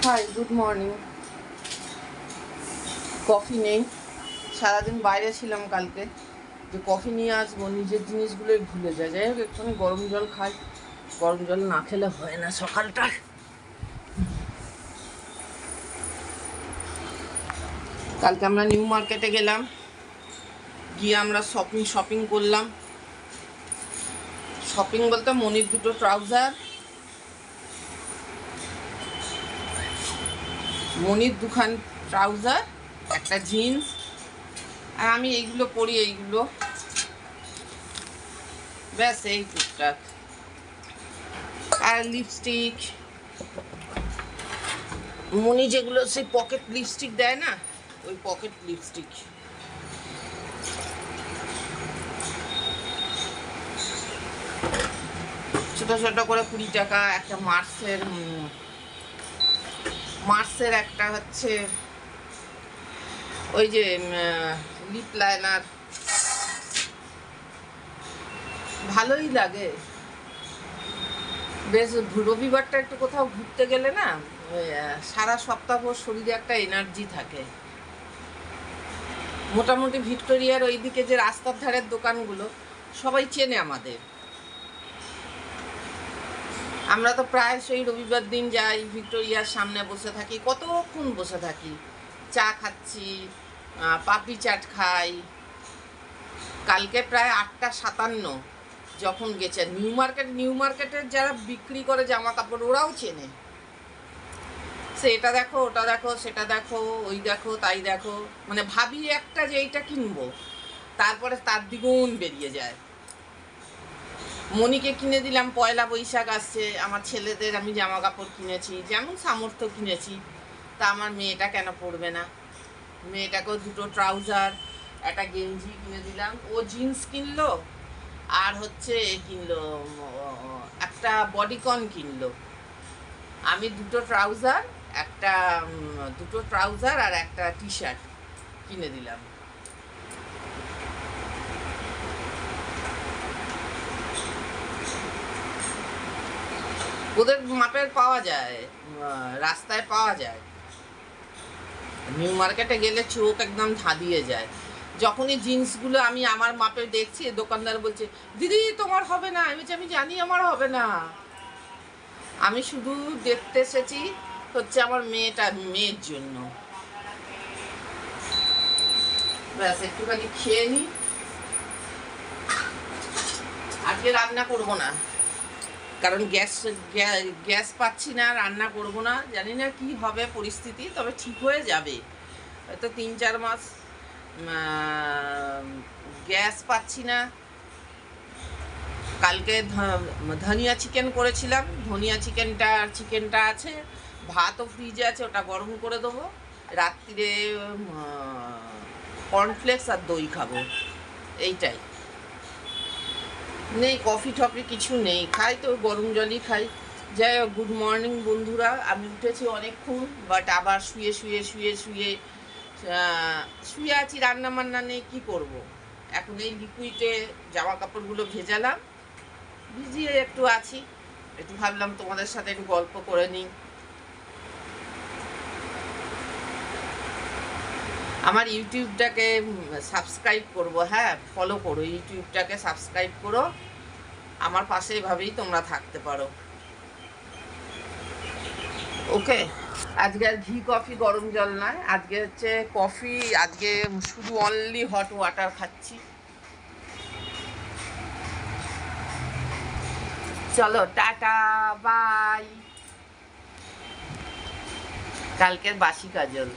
High, good morning. Coffee নেই, সারাদিন বাইরে ছিলাম কালকে, যে কফি নিয়ে আসবো নিজের জিনিসগুলোই ভুলে যায়। যাই হোক, একটুখানি গরম জল খাই, গরম জল না খেলে হয় না সকালটা। কালকে আমরা নিউ মার্কেটে গেলাম, গিয়ে আমরা শপিং করলাম। শপিং বলতে মনির দুটো ট্রাউজার, মনির দুখান ট্রাউজার, একটা জিন্স, আর আমি এইগুলো পরি, এইগুলো ব্যাস, এই টুকটাক, আর লিপস্টিক। মনি যেগুলো সেই পকেট লিপস্টিক দেয় না, ওই পকেট লিপস্টিক। ছোট ছোট করে 20 টাকা একটা মার্সের একটা হচ্ছে ওই যে লিপ লাইনার, ভালোই লাগে বেশ। রবিবারটা একটু কোথাও ঘুরতে গেলে না, সারা সপ্তাহ শরীরে একটা এনার্জি থাকে। মোটামুটি ভিক্টোরিয়ার ওইদিকে যে রাস্তার ধারের দোকানগুলো সবাই চেনে আমাদের। আমরা তো প্রায় সেই রবিবার দিন যাই, ভিক্টোরিয়ার সামনে বসে থাকি, কতক্ষণ বসে থাকি, চা খাচ্ছি, পাপড়ি চাট খাই। কালকে প্রায় 8:57 যখন গেছে। নিউ মার্কেটের যারা বিক্রি করে জামা কাপড়, ওরাও চেনে, সে এটা দেখো, ওটা দেখো, সেটা দেখো, ওই দেখো, তাই দেখো, মানে ভাবি একটা যে এইটা কিনবো, তারপরে তার দ্বিগুণ বেরিয়ে যায়। মনিকে কিনে দিলাম, পয়লা বৈশাখ আসছে, আমার ছেলেদের আমি জামা কাপড় কিনেছি, যেমন সামর্থ্য কিনেছি, তা আমার মেয়েটা কেন পরবে না? মেয়েটাকেও দুটো ট্রাউজার, একটা গেঞ্জি কিনে দিলাম। ও জিন্স কিনলো, আর হচ্ছে কিনলো একটা বডিকন কিনলো। আমি দুটো ট্রাউজার আর একটা টি শার্ট কিনে দিলাম। ওদের মাপের পাওয়া যায়, রাস্তায় পাওয়া যায়। নিউ মার্কেটে গেলে চোখ একদম ধাঁধিয়ে যায়। যখনই জিন্সগুলো আমি আমার মাপে দেখছি, দোকানদার বলছে, দিদি তোমার হবে না। আমি জানি আমার হবে না, আমি শুধু দেখতে এসেছি হচ্ছে আমার মেয়ের জন্য। ব্যাস, একটুখানি খেয়ে নি। আজকে রান্না করবো না, কারণ গ্যাস পাচ্ছি না, রান্না করব না। জানি না কি হবে পরিস্থিতি, তবে ঠিক হয়ে যাবে। হয়তো 3-4 মাস গ্যাস পাচ্ছি না। কালকে ধনিয়া চিকেন করেছিলাম, ধনিয়া চিকেনটা আছে, ভাতও ফ্রিজে আছে, ওটা গরম করে দেবো। রাত্রিরে কর্নফ্লেক্স আর দই খাবো, এইটাই। নেই কফি টফি কিছু নেই, খাই তো গরম জলই খাই। যাই হোক, গুড মর্নিং বন্ধুরা। আমি উঠেছি অনেকক্ষণ, বাট আবার শুয়ে আছি, রান্না বান্না নেই, কী করব। এখন এই লিকুইডে জামা কাপড়গুলো ভেজালাম, ভিজিয়ে একটু আছি, একটু ভাবলাম তোমাদের সাথে একটু গল্প করে নিই। আমার ইউটিউবটাকে সাবস্ক্রাইব করবো, হ্যাঁ, ফলো করো, ইউটিউবটাকে সাবস্ক্রাইব করো, আমার পাশে এভাবেই তোমরা থাকতে পারো। ওকে, আজকে আর ঘি কফি গরম জল নয়, আজকে হচ্ছে কফি, আজকে শুধু অনলি হট ওয়াটার খাচ্ছি। চলো, টাটা, বাই। কালকের বাসি কাজল।